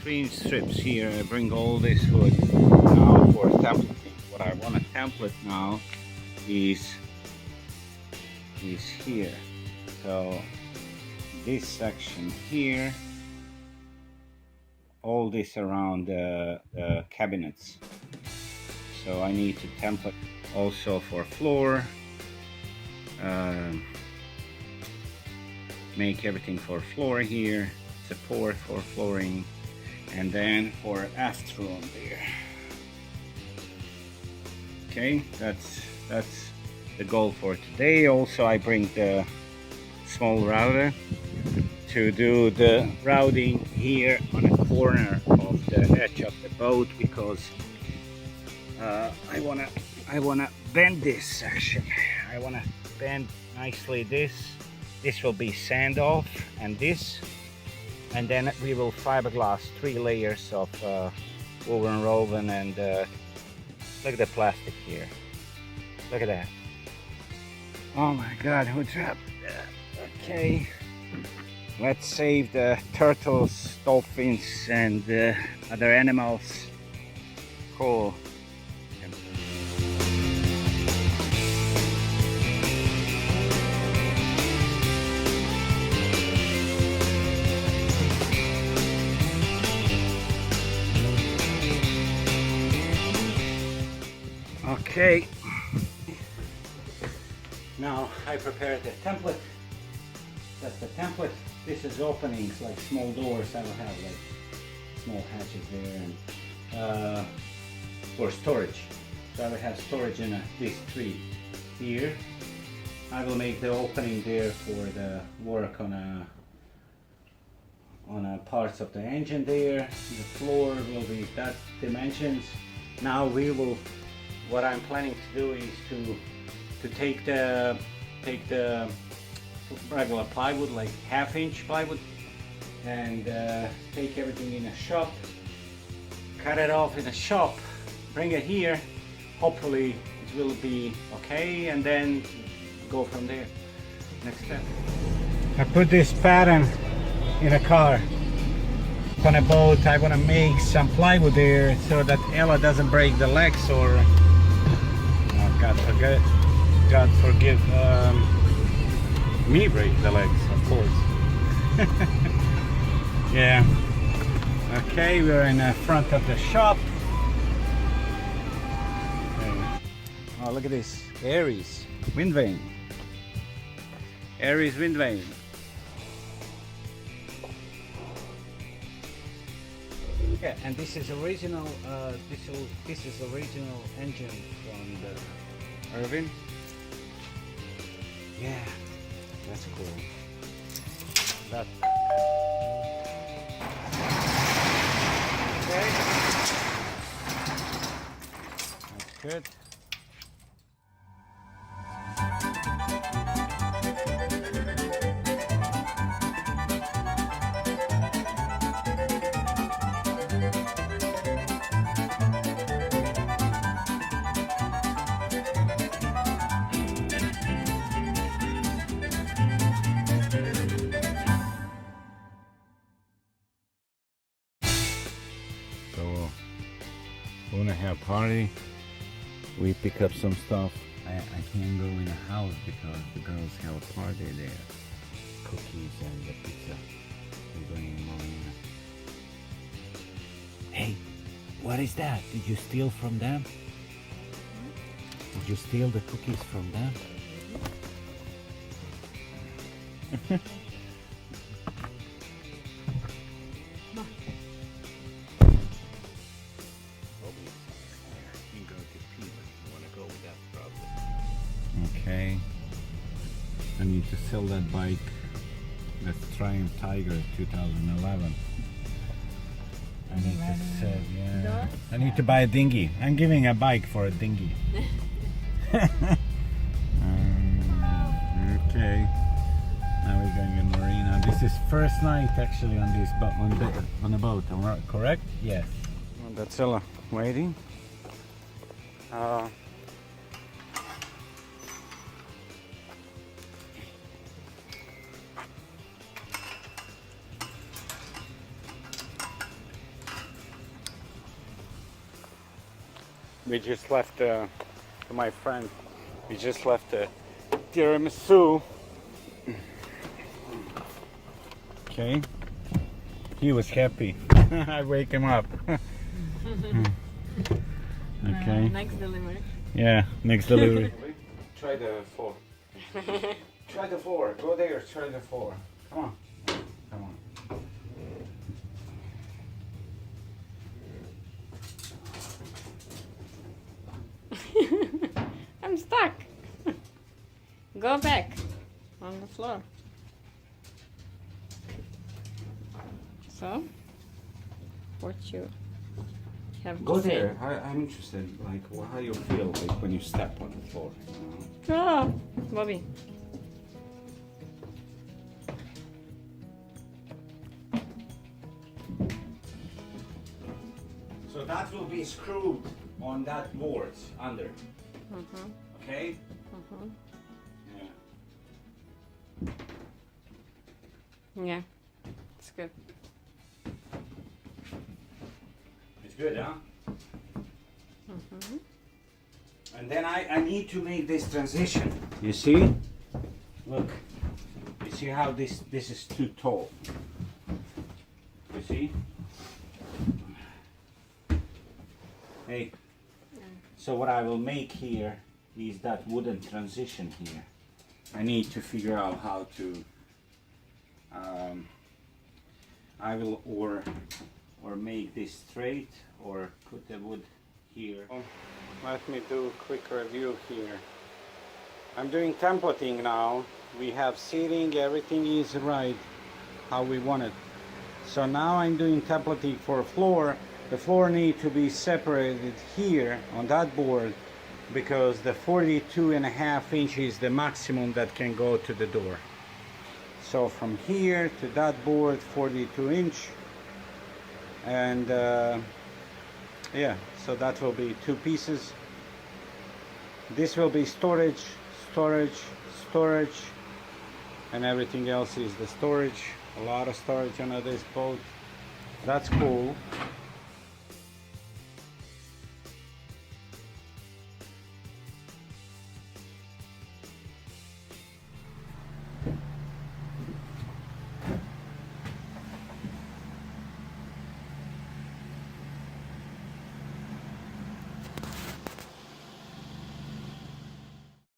3-inch strips here. I bring all this wood now for templating. What I want to template now is here. So this section here, all this around the cabinets. So I need to template also for floor. Make everything for floor here, support for flooring, and then for aft room there. Okay, that's the goal for today. Also, I bring the small router to do the routing here on a corner of the edge of the boat, because I wanna bend this section. I wanna bend nicely this. This will be sand off, and this, and then we will fiberglass 3 layers of woven, and look at the plastic here. Look at that. Oh my God, who dropped that? Okay, let's save the turtles, dolphins, and other animals. Cool. Okay, now I prepared the template. That's the template. This is openings like small doors. I will have like small hatches there, and for storage. So I will have storage in these 3 here. I will make the opening there for the work on parts of the engine there. The floor will be that dimensions. Now we will. What I'm planning to do is to take the regular plywood, like 1/2-inch plywood, and take everything in a shop, cut it off in a shop, bring it here. Hopefully it will be okay, and then go from there. Next step. I put this pattern in a car. On a boat, I want to make some plywood there so that Ella doesn't break the legs, or God forgive me break the legs, of course. Yeah. Okay, we're in the front of the shop. Okay. Oh, look at this Aries wind vane. Aries wind vane. Yeah, and this is original. This is original engine from the Irvin. Yeah, that's cool. Okay. That's good. So when I have party, we pick up some stuff. I can't go in a house because the girls have a party there. Cookies and the pizza. We're going in Marina. Hey, what is that? Did you steal from them? Did you steal the cookies from them? Okay, I need to sell that bike. That's Triumph Tiger 2011. I need to sell, yeah. I need to buy a dinghy. I'm giving a bike for a dinghy. Okay, now we're going in Marina. This is first night actually on this on the boat, correct? Yes. That's Ella waiting. We just left to my friend. We just left a tiramisu. Okay. He was happy. I wake him up. Okay. Next delivery. Yeah, next delivery. Try the 4. Try the 4. Go there. Try the 4. Come on. Come on. I'm stuck. Go back on the floor. So, what you have Go to say? there. I'm interested. Like, how you feel like when you step on the floor. Oh, Bobby. So that will be screwed on that board under. Mm-hmm. Okay? Mm-hmm. Yeah. Yeah, it's good. It's good, huh? Mm-hmm. And then I need to make this transition. You see? Look. You see how this is too tall? You see? Hey. So what I will make here is that wooden transition here. I need to figure out how to I will or make this straight or put the wood here. Let me do a quick review here. I'm doing templating now. We have seating, everything is right how we want it. So now I'm doing templating for a floor. The floor needs to be separated here on that board because the 42.5 inches is the maximum that can go to the door. So from here to that board, 42 inch, and yeah, so that will be 2 pieces. This will be storage, storage, storage, and everything else is the storage. A lot of storage on this boat. That's cool.